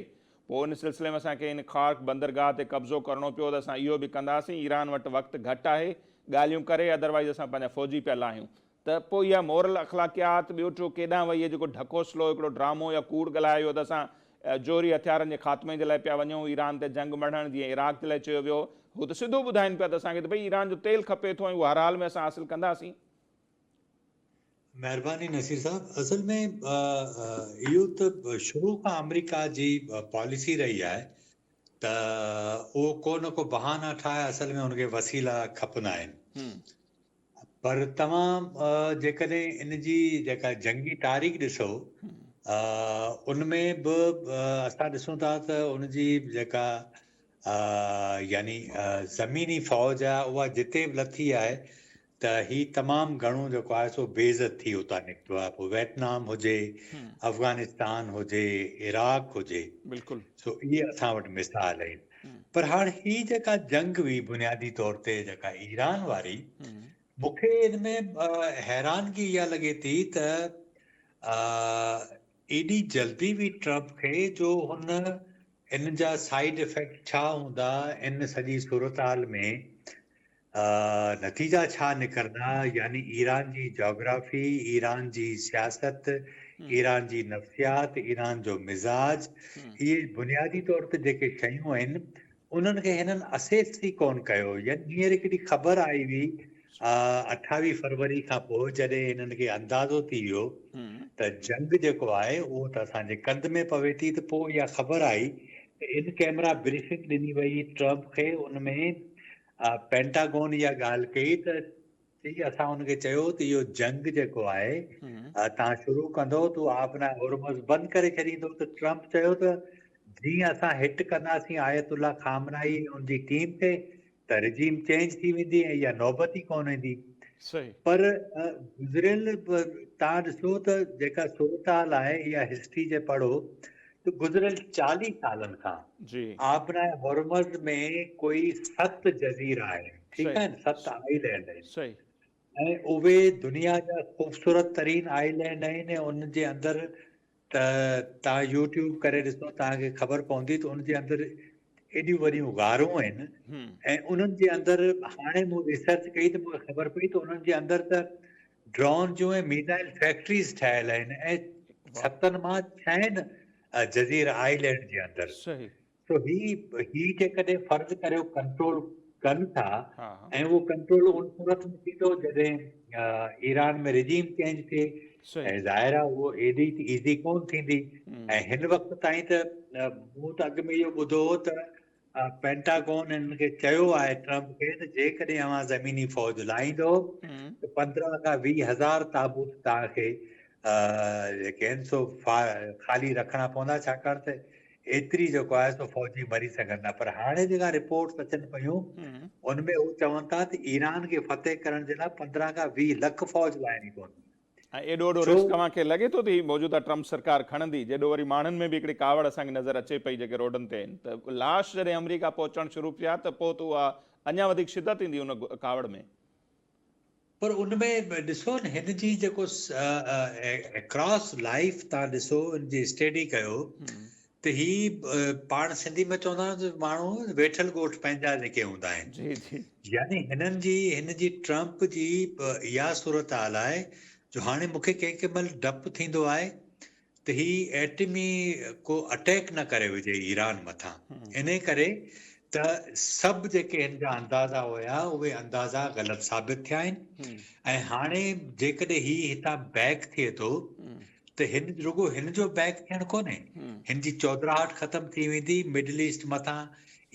पोइ उन सिलसिले में असांखे इन ख़ार्क बंदरगाह ते कब्ज़ो करिणो पियो त असां इहो बि कंदासीं, ईरान वटि वक़्तु घटि आहे ॻाल्हियूं करे, अदरवाइज़ असां पंहिंजा फ़ौजी पिया लाहियूं। त पोइ इहा मोरल अख़लाक़ियात ॿियो टियों केॾांहुं वई, इहो जेको ढकोसलो हिकिड़ो ड्रामो या कूड़ ॻाल्हायो त असां जोरी हथियारनि जे ख़ात्मे जे लाइ पिया वञूं, ईरान ते जंग मढ़णु, जीअं इराक जे लाइ चयो वियो, हू त सिधो ॿुधाइनि पिया त असांखे त भई ईरान जो तेल खपे थो ऐं उहो हर हाल में असां हासिलु कंदासीं। महिरबानी नसीर साहब, असल में इहो त शुरू खां अमेरिका जी पॉलिसी रही आहे त उहो को न को बहाना ठाहे असल में उनखे वसीला खपंदा आहिनि। पर तव्हां जेकॾहिं इन जी जेका जंगी तारीख़ ॾिसो, उनमें बि असां ॾिसूं था त उनजी जेका यानी ज़मीनी फ़ौज आहे उहा जिते बि लथी आहे त ही तमामु घणो जेको आहे सो बेइज़त थी उतां निकितो आहे। पोइ वियतनाम हुजे, अफ़गानिस्तान हुजे, इराक हुजे, बिल्कुलु सो इहे असां वटि मिसाल आहिनि। पर हाणे ही जेका जंग हुई बुनियादी तौर ते जेका ईरान वारी, मूंखे इन में हैरानगी इहा लॻे थी त एॾी जल्दी बि ट्रंप खे जो हुन इन जा साइड इफेक्ट छा हूंदा, इन सॼी सूरत हाल में नतीजा छा निकिरंदा, यानी ईरान जी जोग्राफी, ईरान जी सियासत, ईरान जी नफ़सियात, ईरान जो मिज़ाज, इहे बुनियादी तौर ते जेके शयूं आहिनि उन्हनि खे हिननि असेस ई कोन कयो। यानी हींअर हिकिड़ी ख़बर आई हुई 28 फरवरी खां पोइ जॾहिं हिननि खे अंदाज़ो थी वियो त जंग जेको आहे उहो त असांजे कंध में पवे थी, त पोइ इहा ख़बर आई त इन कैमरा ब्रीफिंग ॾिनी वई ट्रंप खे। उनमें पेंटागोन इहा ॻाल्हि कई त असां हुनखे चयो त इहो जंग जेको आहे तव्हां शुरू कंदो त आपना हुरमुज़ बंदि करे छॾींदो। त ट्रंप चयो त जीअं असां हिट कंदासीं आयतुल्ला खामनाई उनजी टीम खे त रिजीम चेंज थी वेंदी ऐं इहा नौबत ई कोन ईंदी। पर गुज़िरियल तव्हां ॾिसो त जेका सूरत हाल आहे इहा हिस्ट्री जे पढ़ो त गुज़िरियल 40 सालनि खां आबना हुरमुज़ में कोई 7 जज़ीरा आहिनि, ठीकु आहे, 7 आइलैंड आहिनि, ऐं उहे दुनिया जा ख़ूबसूरत तरीन आइलैंड आहिनि। ऐं उनजे अंदरि त तव्हां यूट्यूब करे ॾिसो, तव्हांखे ख़बर पवंदी त उनजे अंदरि एॾियूं वॾियूं गारूं आहिनि। ऐं उन्हनि जे अंदरि हाणे मूं रिसर्च कई त मूंखे ख़बर पई त उन्हनि जे अंदरि त ड्रोन जूं ऐं मिसाइल फैक्ट्रीज़ ठहियल आहिनि ऐं 7 मां 6 जज़ीरा आइलैंड जे अंदरि। तो ही जेकॾहिं फर्ज़ करियो कंट्रोल कनि था, ऐं उहो कंट्रोल उन सूरत में थींदो जॾहिं ईरान में रिजीम चेंज थिए, ऐं ज़ाहिर आहे उहो एॾी ईज़ी कोन थींदी। ऐं हिन वक़्त ताईं त मूं त अॻु में इहो ॿुधो हो त पेंटागन हिन खे चयो आहे ट्रम्प खे त जेकॾहिं अवां ज़मीनी फ़ौज लाहींदो त 15 खां 20 हज़ार ताबूत तव्हांखे जेके आहिनि सो ख़ाली रखणा पवंदा, छाकाणि त एतिरी जेको आहे सो फ़ौजी मरी सघंदा। पर हाणे जेका रिपोर्ट्स अचनि पियूं उनमें हू चवनि था त ईरान खे फतेह करण जे लाइ 15 खां 20 लख फ़ौज लाहिणी पवंदी। ऐं एॾो वॾो रिस्क तव्हांखे लॻे थो त ही मौजूदा ट्रम्प सरकार खणंदी, जेॾो वरी माण्हुनि में बि हिकिड़ी कावड़ असांखे नज़र अचे पई जेके रोडनि ते आहिनि, त लाश जॾहिं अमेरिका पहुचणु शुरू थिया त पोइ त उहा अञा वधीक शिदत ईंदी उन कावड़ में। पर उनमें ॾिसो न हिन जी जेको अक्रॉस लाइफ तव्हां ॾिसो हिन जी स्टडी कयो त ही पाण सिंधी में चवंदा आहियूं त माण्हू वेठल ॻोठ पंहिंजा जेके हूंदा आहिनि, जी जी, यानी हिन जी ट्रम्प जी इहा सूरत हाल आहे जो हाणे मूंखे कंहिं महिल डपु थींदो आहे त ही एटमी को अटैक न करे विझे ईरान मथां, इन करे त सभु जेके हिन जा अंदाज़ा हुया उहे अंदाज़ा ग़लति साबित थिया आहिनि। ऐं हाणे जेकॾहिं ही हितां बैक थिए थो त हिन रुगो हिन जो बैक थियणु कोन्हे, हिन जी चौधराहट ख़तमु थी वेंदी, मिडल ईस्ट मथां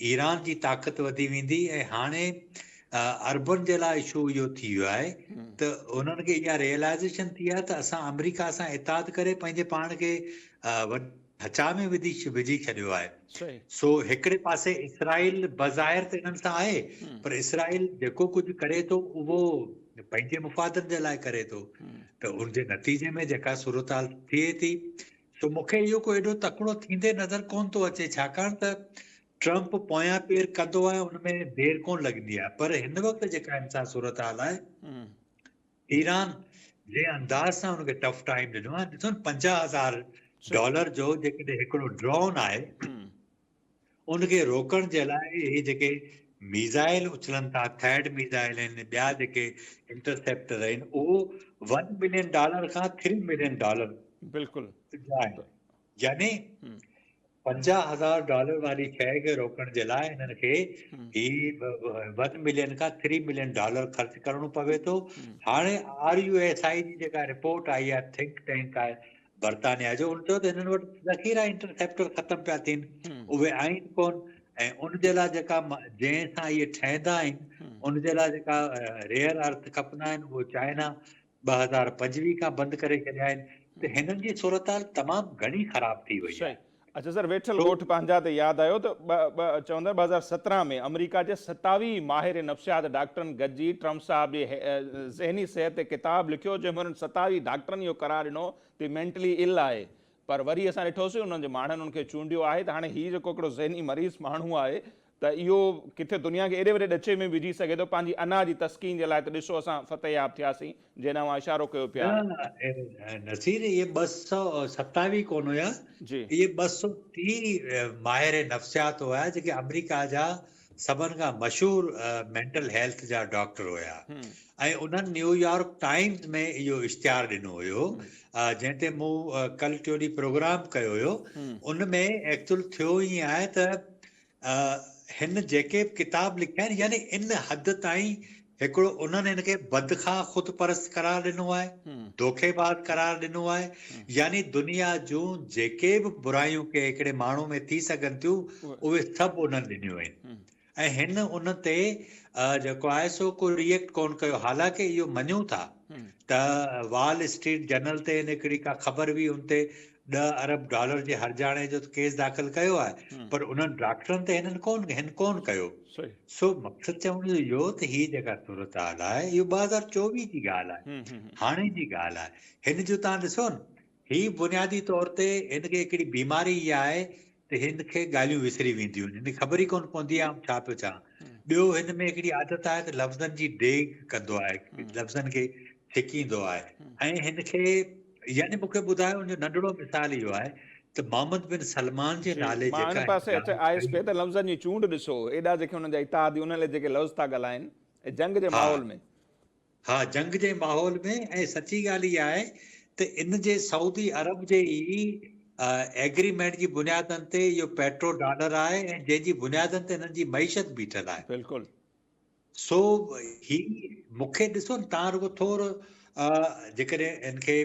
ईरान जी ताक़त वधी वेंदी। ऐं हाणे अरबनि जे लाइ इशू इहो थी वियो आहे त उन्हनि खे इहा रियलाइज़ेशन थी आहे त असां अमेरिका सां इताद करे पंहिंजे पाण खे हचा में विझी छॾियो आहे। सो हिकिड़े पासे इसराइल बज़ाहिर त इन्हनि सां आहे, पर इसराइल जेको कुझु करे थो उहो पंहिंजे मुफ़ादनि जे लाइ करे थो, त उनजे नतीजे में जेका सूरत हाल थिए थी, सो मूंखे इहो को एॾो तकिड़ो थींदे नज़र कोन थो अचे, छाकाणि त ट्रम्प पोयां पेर कंदो आहे उनमें देरि कोन लॻंदी आहे। पर हिन वक़्तु जेका हिन सां सूरत हाल आहे, ईरान जे अंदाज़ सां हुनखे टफ टाइम ॾिनो आहे। ॾिसो न $50,000 जो जेकॾहिं हिकिड़ो ड्रोन आहे उनखे रोकण जे लाइ इहे जेके मीज़ाइल उछलनि था, थैड मीज़ाइल आहिनि, ॿिया जेके इंटरसेप्टर आहिनि, उहो $1 मिलियन खां $3 मिलियन बिल्कुलु जा आहिनि। यानी $50,000 वारी शइ खे रोकण जे लाइ हिननि खे ही $1 मिलियन खां $3 मिलियन ख़र्च करणो पवे थो। हाणे RUSI जी जेका रिपोर्ट आई आहे, थिंक टैंक आहे बर्तानिया जो, उन चयो त हिननि वटि ज़ख़ीरा इंटरसेप्टर ख़तमु पिया थियनि, उहे आहिनि कोन। ऐं उन जे लाइ जेका जंहिंसां इहे ठहंदा आहिनि उन जे लाइ जेका रेयर अर्थ खपंदा आहिनि उहो चाइना 2025 खां बंदि करे छॾिया आहिनि। त हिननि जी सूरत हाल तमामु घणी ख़राब थी वई आहे। अच्छा सर, वेठल ॻोठ पंहिंजा ते यादि आयो त चवंदा 2017 में अमेरिका जे 27 माहिर नफ़्सियात डॉक्टरनि गॾिजी ट्रम्प साहिब जे ज़हनी सिहत ते किताबु लिखियो, जंहिंमें उन्हनि 27 डॉक्टरनि इहो करार ॾिनो त मेंटली इल आहे। पर वरी असां ॾिठोसीं उन्हनि जे माण्हुनि उनखे चूंडियो आहे, त हाणे हीउ जेको हिकिड़ो ज़हनी मरीज़ माण्हू आहे त इहो किथे दुनिया खे एॾे वॾे ॾचे में विझी सघे थो पंहिंजी अना जी तस्कीन जे लाइ। त ॾिसो असां फ़तेहयाब थियासीं, जंहिं तव्हां इशारो कयो पिया। नसीर इहे 227 कोन हुया, इहे 230 माहिर नफ़्सियात हुया जेके अमेरिका जा सभिनि खां मशहूर मेंटल हेल्थ जा डॉक्टर हुया। ऐं उन्हनि न्यूयॉर्क टाइम्स में इहो इश्तिहार ॾिनो हुयो, जंहिं ते मूं कल टियों ॾींहुं प्रोग्राम कयो हुयो। उन में एक्चुअल थियो ई आहे त हिन जेके किताब लिखिया आहिनि, यानी इन हद ताईं हिकिड़ो उन्हनि हिन खे बदखा ख़ुदि परस्त करार ॾिनो आहे, धोखेबाज़ करार ॾिनो आहे। यानी दुनिया जूं जेके बि बुरायूं के हिकिड़े माण्हू में थी सघनि थियूं उहे सभु उन्हनि ॾिनियूं आहिनि। ऐं हिन उन ते जेको आहे सो को रिएक्ट कोन कयो। हालांकि इहो मञूं था त वॉल स्ट्रीट जर्नल ते हिकिड़ी का ख़बर हुई, उन ते $10 अरब जे हर्जाणे जो केस दाख़िल कयो आहे, पर उन्हनि डॉक्टरनि ते हिन कोन कयो। सो मक़सदु चवण जो इहो त हीअ जेका सूरत हाल आहे इहो 2024 जी ॻाल्हि आहे, हाणे जी ॻाल्हि आहे। हिन जो तव्हां ॾिसो न, ही बुनियादी तौर ते हिन खे हिकिड़ी बीमारी इहा आहे त हिन खे ॻाल्हियूं विसरी वेंदियूं आहिनि, हिन ख़बर ई कोन पवंदी आहे छा पियो चवां। ॿियो हिन में हिकिड़ी आदत आहे त लफ़्ज़नि जी डेग कंदो आहे, लफ़्ज़नि खे छिकींदो आहे। ऐं हिन खे यानी मूंखे ॿुधायो, उनजो नंढड़ो मिसाल इहो आहे त मोहम्मद बिन सलमान जे नाले मां हिन पासे आयुसि पियो त लफ़्ज़नि जी चूंड ॾिसो, एॾा जेके हुननि जा इतादी उन लाइ जेके लफ़्ज़ था ॻाल्हाइनि जंग जे माहौल में। हा, जंग जे माहौल में। ऐं सची ॻाल्हि इहा आहे त इन जे सऊदी अरब जे ई एग्रीमेंट जी बुनियादनि ते इहो पेट्रो डॉलर आहे, ऐं जंहिंजी बुनियादनि ते हिननि जी मईशत बीठल आहे। बिल्कुलु। सो ही मूंखे ॾिसो न, तव्हां रुगो थोरो जेकॾहिं इनखे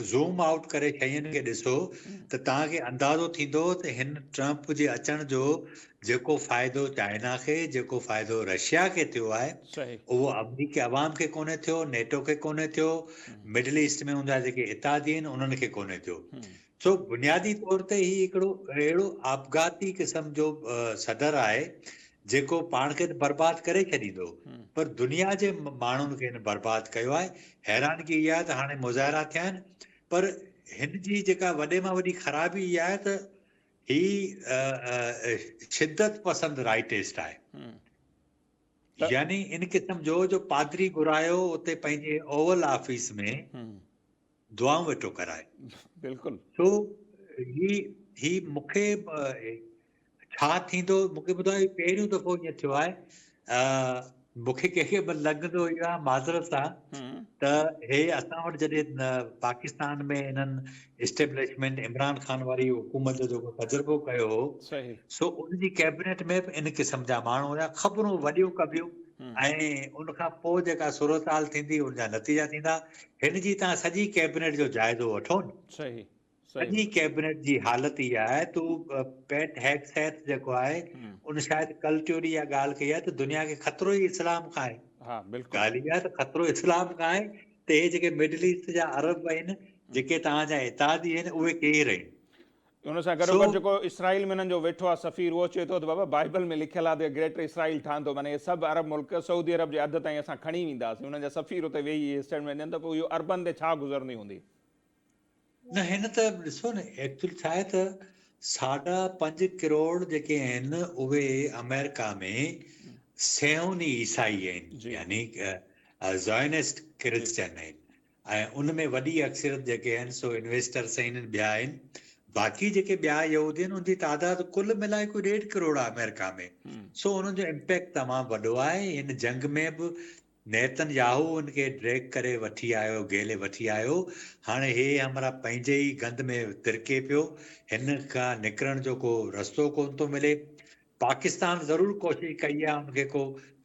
ज़ूम आउट करे शयुनि खे ॾिसो त तव्हांखे अंदाज़ो थींदो त हिन ट्रंप जे अचण जो जेको फ़ाइदो चाइना खे, जेको फ़ाइदो रशिया खे थियो आहे, सही। उहो अमरीकी अवाम खे कोन्हे थियो, नेटो खे कोन्हे थियो, मिडल ईस्ट में हूंदा जेके इतादी आहिनि उन्हनि खे कोन्हे थियो। सो बुनियादी तौर ते ही हिकिड़ो अहिड़ो आपघाती क़िस्म जो सदर आहे जेको पाण खे बर्बाद करे छॾींदो, पर दुनिया जे माण्हुनि खे हिन बर्बाद कयो आहे। हैरानगी इहा आहे त हाणे मुज़ाहिरा थिया आहिनि, पर हिन जी जेका वॾे मां वॾी ख़राबी इहा आहे त ही शिदत पसंद राइटिस्ट आहे। यानी इन क़िस्म जो पादरी घुरायो उते पंहिंजे ओवल ऑफिस में दुआऊं वेठो कराए। बिल्कुलु। सो ही मूंखे छा थींदो मूंखे ॿुधायो, पहिरियों दफ़ो ईअं थियो आहे। मूंखे कंहिंखे लॻंदो इहो आहे माज़रत सां त हे असां वटि जॾहिं पाकिस्तान में इन्हनि इस्टेब्लिशमेंट इमरान ख़ान वारी हुकूमत जो जेको तजुर्बो कयो हो, सही। सो उनजी कैबिनेट में बि इन क़िस्म जा माण्हू हुया, ख़बरूं वॾियूं कबियूं, ऐं उनखां पोइ जेका सूरत-हाल थींदी उनजा नतीजा थींदा। हिन जी तव्हां सॼी कैबिनेट जो जाइज़ो वठो न। सही। सॼी कैबिनेट जी हालत इहा आहे, तू पेट हेग्सेथ जेको आहे उन शायदि कल टियोड़ी इहा ॻाल्हि कई आहे त दुनिया खे ख़तरो ई इस्लाम खां आहे। हा, बिल्कुलु। ॻाल्हि इहा आहे त ख़तरो इस्लाम खां आहे त हे जेके मिडल ईस्ट जा अरब आहिनि, जेके तव्हांजा इतादी आहिनि, उहे केरु आहिनि? उन सां गॾोगॾु जेको इसराइल में हिननि जो वेठो आहे सफ़ीर, उहो चए थो त बाबा बाइबल में लिखियलु आहे त ग्रेटर इसराइल ठहंदो, माने इहे सभु अरब मुल्क सऊदी अरब जे अधु ताईं असां खणी वेंदासीं। हुननि जा सफ़ीर उते वेही स्टेटमेंट ॾियनि त पोइ इहो अरबनि ते छा गुज़रनी हूंदी? न, हिन त ॾिसो न, एक्चुअली छा आहे त 5.5 करोड़ जेके आहिनि उहे अमेरिका में सेहुनी ईसाई आहिनि, यानी ज़ायनिस्ट क्रिश्चियन आहिनि, ऐं उन में वॾी अक्सरियत जेके आहिनि सो इन्वेस्टर्स आहिनि, ॿिया आहिनि। बाक़ी जेके ॿिया यहूदी आहिनि उनजी तादाद कुल मिलाए कोई 1.5 करोड़ आहे अमेरिका में। सो उन्हनि जो इम्पैक्ट तमामु वॾो आहे। हिन जंग में बि नेतनयाहू उनखे ड्रैग करे वठी आयो, गेले वठी आयो। हाणे हे हमारा पंहिंजे ई गंद में तिरके पियो, हिन खां निकिरण जो को रस्तो कोन थो मिले। पाकिस्तान ज़रूरु कोशिशि कई आहे उनखे को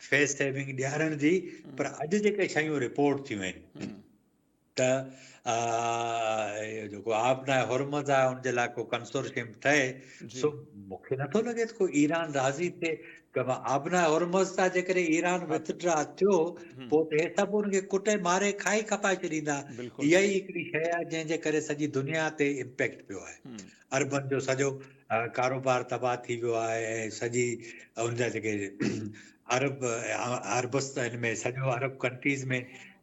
फेस सेविंग ॾियारण जी, पर अॼु जेके शयूं रिपोर्ट थियूं आहिनि त जेको आबनाए हुरमुज़ आहे उनजे लाइ को कंसोर्शियम ठहे। सो मूंखे नथो लॻे त को ईरान राज़ी थिए त आबनाए हुरमुज़ सां जेकॾहिं ईरान विथड्रा थियो पोइ त हे सभु उनखे कुटे मारे खाई खपाए छॾींदा। इहा ई हिकिड़ी शइ आहे जंहिंजे करे सॼी दुनिया ते इम्पैक्ट पियो आहे। अरबनि जो सॼो कारोबार तबाह थी वियो आहे, ऐं सॼी उनजा जेके अरबस्त हिन में सॼो अरब कंट्रीज़ में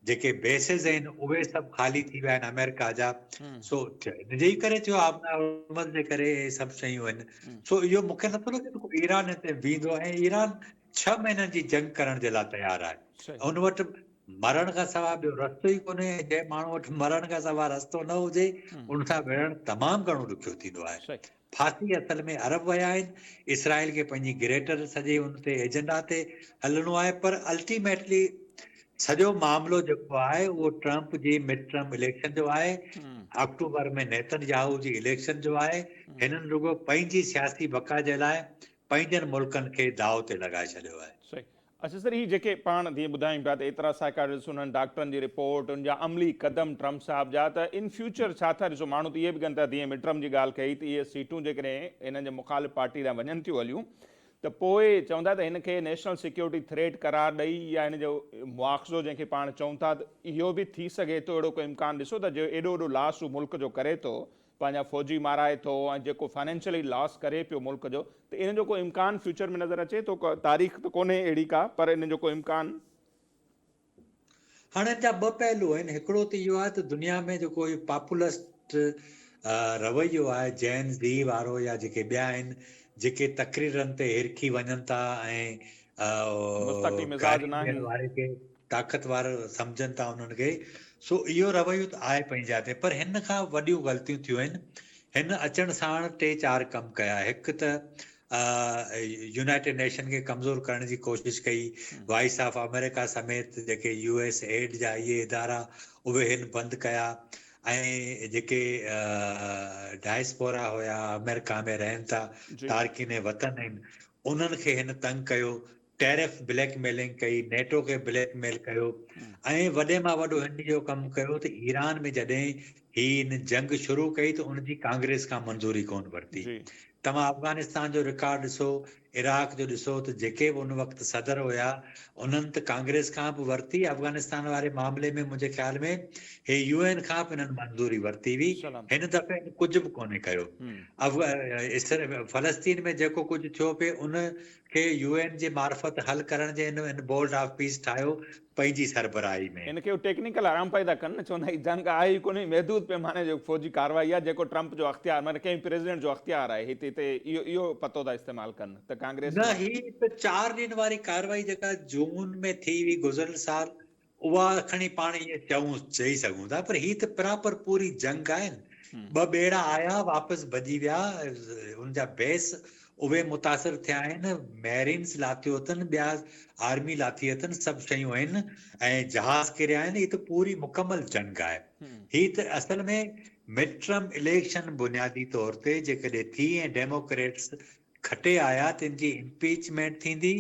जेके बेसिस आहिनि उहे सभु ख़ाली थी विया आहिनि अमेरिका जा। सो इनजे ई करे थियो आबनाए जे करे हे सभु शयूं आहिनि। सो इहो मूंखे नथो लॻे त को ईरान हिते बीहंदो, ऐं ईरान 6 महीननि जी जंग करण जे लाइ तयारु आहे। उन वटि मरण खां सवाइ ॿियो रस्तो ई कोन्हे। जंहिं माण्हू वटि मरण खां सवाइ रस्तो न हुजे उन सां विढ़णु तमामु घणो ॾुखियो थींदो आहे। फासी असल में अरब विया आहिनि। इसराइल खे पंहिंजी ग्रेटर सॼे उन ते एजेंडा ते हलणो आहे, पर अल्टीमेटली सॼो मामिलो जेको आहे उहो ट्रंप जी मिड टर्म इलेक्शन जो आहे। अक्टूबर में नेतनयाहू जी इलेक्शन जो आहे। हिननि रुगो पंहिंजी सियासी बका जे लाइ पंहिंजनि मुल्कनि खे दाव ते लॻाए छॾियो आहे। सही। अच्छा सर, ही जेके पाण जीअं ॿुधायूं पिया त एतिरा साइकाट्रिस्ट उन्हनि डॉक्टरनि जी रिपोर्ट, उनजा अमली क़दम ट्रंप साहिब जा, त इन फ्यूचर छा था ॾिसो? माण्हू त इहे बि कनि था, जीअं मिड टर्म जी ॻाल्हि कई त इहे सीटूं जेकॾहिं हिननि जे मुख़ालिफ़ पार्टी लाइ वञनि थियूं हलियूं त पोइ चवंदा त हिनखे नेशनल सिक्योरिटी थ्रेट करार ॾेई या हिन जो मुआवज़ो जंहिंखे पाण चऊं था त इहो बि थी सघे थो। अहिड़ो को इम्कान ॾिसो था जो एॾो वॾो लॉस हू मुल्क जो करे थो, पंहिंजा फ़ौजी माराए थो ऐं जेको फाइनेंशियली लॉस करे पियो मुल्क जो, त इन जो को इम्कान फ्यूचर में नज़र अचे थो? तारीख़ त कोन्हे अहिड़ी का, पर इन जो को इम्कान? हाणे जा ॿ पहलू आहिनि। हिकिड़ो त इहो आहे त दुनिया में जेको पॉपुलिस्ट रवैयो आहे जैन ज़ी वारो या जेके ॿिया आहिनि जेके तक़रीरनि ते हिरकी वञनि था ऐं मुस्तक़ी मिज़ाज न गाॾी ॾियण आहिनि। वारे खे ताक़तवर सम्झनि था उन्हनि खे। सो इहो रवैयो त आहे पंहिंजी जाइ ते, पर हिन खां वॾियूं ग़लतियूं थियूं आहिनि। हिन अचण साण 3-4 कम कया। हिकु त यूनाइटेड नेशन खे कमज़ोर करण जी कोशिशि कई। वॉइस ऑफ अमेरिका समेत जेके यूएस एड जा इहे इदारा उहे हिन बंदि कया, ऐं जेके डायस्पोरा हुया अमेरिका में रहनि था, तारकीन वतन आहिनि, उन्हनि खे हिन तंग कयो। टैरिफ ब्लैकमेलिंग कई, नेटो खे ब्लैकमेल कयो ऐं वॾे मां वॾो हिन जो कमु कयो त ईरान में जॾहिं ही इन जंग शुरू कई त उनजी कांग्रेस खां मंज़ूरी कोन वरिती। जी तव्हां अफ़गानिस्तान जो रिकॉर्ड ॾिसो, इराक जो ॾिसो, त जेके बि उन वक़्तु सदर हुया उन्हनि त कांग्रेस खां बि वरिती। अफ़गानिस्तान वारे मामले में मुंहिंजे ख़्याल में हे UN खां बि हिननि मंज़ूरी वरिती हुई। सलाम हिन दफ़े कुझु बि कोन्हे कयो। फ़लस्तीन में जेको कुझु थियो पिए उन खे UN जे मार्फत हल करण जे हिन बोर्ड ऑफ पीस ठाहियो पंहिंजी सरबराही में। इनखे उहो टेक्निकल आराम पई था कनि न, चवंदा ही जंग आहे ई कोन्हे, महदूद पैमाने जो फ़ौजी कार्रवाई आहे जेको ट्रंप जो अख़्तियार माने कंहिं प्रेसिडेंट जो अख़्तियार आहे, हिते इहो पतो था इस्तेमालु कनि त कांग्रेस न, में ही त 4 ॾींहं वारी कार्रवाई जेका जून में थी हुई गुज़िरियल साल, उहा खणी पाण इएं चई सघूं था, पर ही त प्रॉपर पूरी जंग आहे न। ॿ ॿेड़ा आया, वापसि भॼी विया, उनजा बेस उहे मुतासिर थिया आहिनि, मैरीन्स लाथियो अथनि, ॿिया आर्मी लाथी अथनि, सभु शयूं आहिनि ऐं जहाज़ किरिया आहिनि। ही त पूरी मुकमल जंग आहे। ही त असल में मिड टर्म इलेक्शन बुनियादी तौर ते जेकॾहिं थी ऐं डेमोक्रेट्स खटे आया त हिन जी इम्पीचमेंट थींदी,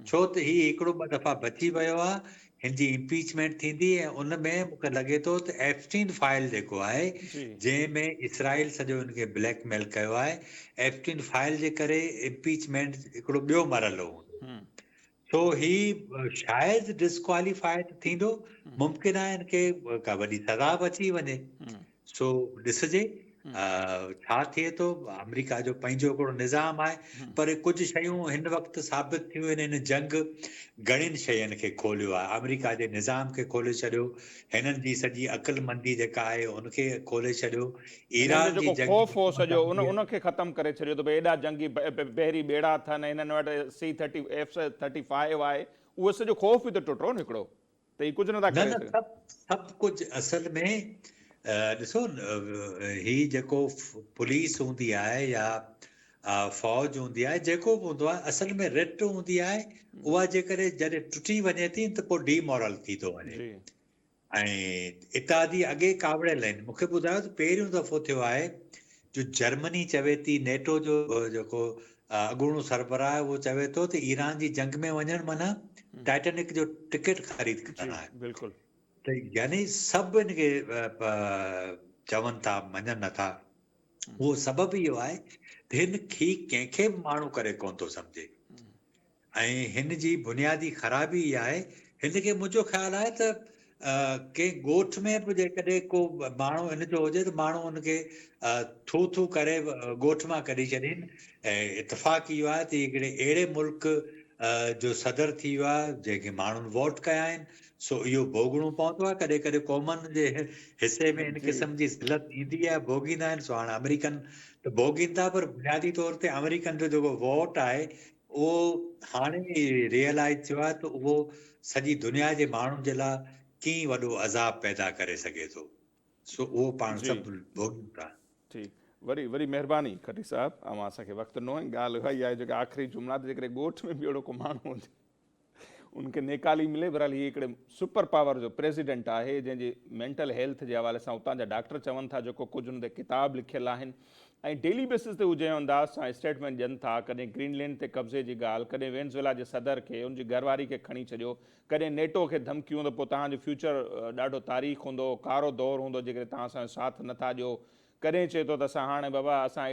छो त ही हिकिड़ो ॿ दफ़ा बची वियो आहे। हिन जी इम्पीचमेंट थींदी ऐं उन में मूंखे लॻे थो त एप्स्टीन फाइल जेको आहे, जी जंहिंमें इसराइल सॼो हिनखे ब्लैकमेल कयो आहे, एप्स्टीन फाइल जे करे इम्पीचमेंट हिकिड़ो ॿियो मरहलो हूंदो। सो ही शायदि डिस्क्वालीफाइड थींदो, मुमकिन आहे हिनखे का वॾी सज़ा बि अची वञे। सो ॾिसजे छा थिए थो। अमेरिका जो पंहिंजो हिकिड़ो निज़ाम आहे, पर कुझु शयूं हिन वक़्तु साबित थियूं आहिनि। हिन जंग घणियुनि शयुनि खे खोलियो आहे, अमेरिका जे निज़ाम खे खोले छॾियो, हिननि जी सॼी अकुलमंदी जेका आहे उनखे खोले छॾियो। हिननि जो ईरान जी जेको जंग ख़ौफ़ हो सॼो उनखे ख़तमु करे छॾियो त भई एॾा जंगी बहरी ॿेड़ा अथनि, हिननि वटि C-30 F-35 आहे, उहो सॼो ख़ौफ़ बि त टुटो न हिकिड़ो, त ही कुझु नथा करे सघनि। सभु कुझु असल में ॾिसो ही जेको पुलिस हूंदी आहे या फ़ौज हूंदी आहे, जेको बि हूंदो आहे, असल में रिट हूंदी आहे। उहा जेकॾहिं जॾहिं टुटी वञे थी त पोइ डीमोरल थी थो वञे जी ऐं इत्यादि अॻे कावड़ियल आहिनि। मूंखे ॿुधायो त पहिरियों दफ़ो थियो आहे जो जर्मनी चवे थी, नेटो जो जेको अॻूणो सरबराह उहो चवे थो त ईरान जी जंग में वञणु माना टाइटेनिक जो टिकट ख़रीद जी करणु आहे। बिल्कुलु। त यानी सभु हिनखे चवनि था, मञनि नथा। उहो सबबु इहो आहे त हिन कंहिंखे बि माण्हू करे कोन थो सम्झे ऐं हिन जी बुनियादी ख़राबी इहा आहे। हिनखे मुंहिंजो ख़्यालु आहे त कंहिं ॻोठ में बि जेकॾहिं को माण्हू हिन जो हुजे त माण्हू हुनखे थू थू करे ॻोठ मां कढी छॾीनि। ऐं इतफ़ाक़ इहो आहे त हिकिड़े अहिड़े मुल्क जो सदर थी वियो आहे जंहिंखे माण्हुनि वोट कया आहिनि, सो इहो भोगणो पवंदो आहे। कॾहिं कॾहिं क़ौमनि जे हिसे में हिन क़िस्म जी ज़िलत ईंदी आहे, भोॻींदा आहिनि। सो हाणे अमेरिकन त भोॻींदा, पर बुनियादी तौर ते अमेरिकन जो जेको वोट आहे उहो हाणे रियलाइज़ थियो आहे त उहो सॼी दुनिया जे माण्हुनि जे लाइ कीअं वॾो अज़ाब पैदा करे सघे थो। सो उहो पाण जी सभु भोॻूं था। ठीकु, वरी महिरबानी खटी साहिबु। ऐं असांखे वक़्तु न आहे, ॻाल्हि उहा ई आहे जेका आख़िरी जुमिला त जेकॾहिं ॻोठ में बि अहिड़ो को माण्हू हुजे उनखे नेकाली मिले। बहरहाल हीअ हिकिड़े सुपर पावर जो प्रेसिडेंट आहे जंहिंजी मेंटल हेल्थ जे हवाले सां उतां जा डॉक्टर चवनि था, जेको कुझु हुन ते किताब लिखियलु आहिनि ऐं डेली बेसिस ते उहे अंदाज़ सां स्टेटमेंट ॾियनि था। कॾहिं ग्रीनलैंड ते कब्ज़े जी ॻाल्हि, कॾहिं वेनेज़ुएला जे सदर खे, उनजी घरवारी खे खणी छॾियो, कॾहिं नेटो खे धमकियूं त पोइ तव्हांजो फ्यूचर ॾाढो तारीख़ हूंदो, कारो दौरु हूंदो जेकॾहिं तव्हां असांजो साथ नथा ॾियो। कॾहिं चए थो त असां हाणे बाबा असां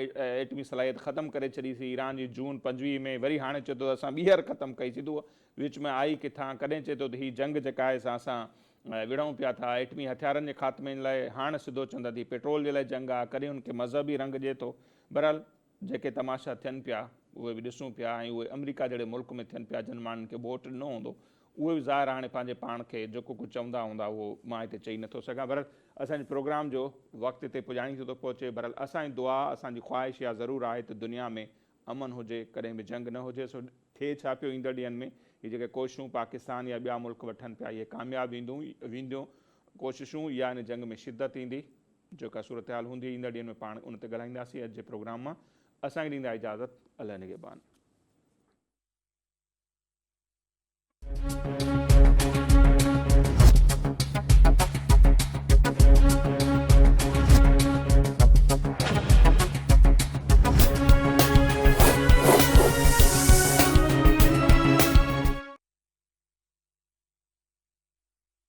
एटमी सलाहियत ख़तमु करे छॾीसीं ईरान जी जून 25 में, वरी हाणे चए थो त असां ॿीहर ख़तमु कईसीं। त विच में आई किथां। कॾहिं चए थो त हीअ जंग जेका आहे असां विढ़ूं पिया था एटमी हथियारनि जे ख़ात्मे लाइ, हाणे सिधो चवंदा थी पेट्रोल जे लाइ जंग आहे, कॾहिं हुनखे मज़हबी रंग ॾिए थो। बहरहाल जेके तमाशा थियनि पिया उहे बि ॾिसूं पिया ऐं उहे अमेरिका जहिड़े मुल्क में थियनि पिया जिन माण्हुनि खे वोट न हूंदो, उहे बि ज़ाहिर हाणे पंहिंजे पाण खे जेको कुझु चवंदा हूंदा उहो मां हिते चई नथो सघां। बहरहाल असांजे प्रोग्राम जो वक़्तु हिते पुॼाणी थो पहुचे। बहरहाल असांजी दुआ, असांजी ख़्वाहिश इहा ज़रूरु आहे त दुनिया में अमन हुजे, कॾहिं बि जंग न हुजे। सो थिए छा पियो ईंदड़ ॾींहंनि में हीअ जेके कोशिशूं पाकिस्तान या ॿिया मुल्क वठनि पिया, इहे कामयाबु वेंदियूं कोशिशूं, या इन जंग में शिदत ईंदी। जेका सूरत हाल हूंदी ईंदड़ ॾींहंनि में पाण उन ते ॻाल्हाईंदासीं। अॼु जे प्रोग्राम मां असांखे ॾींदा इजाज़त। अल्लाह निगहबान।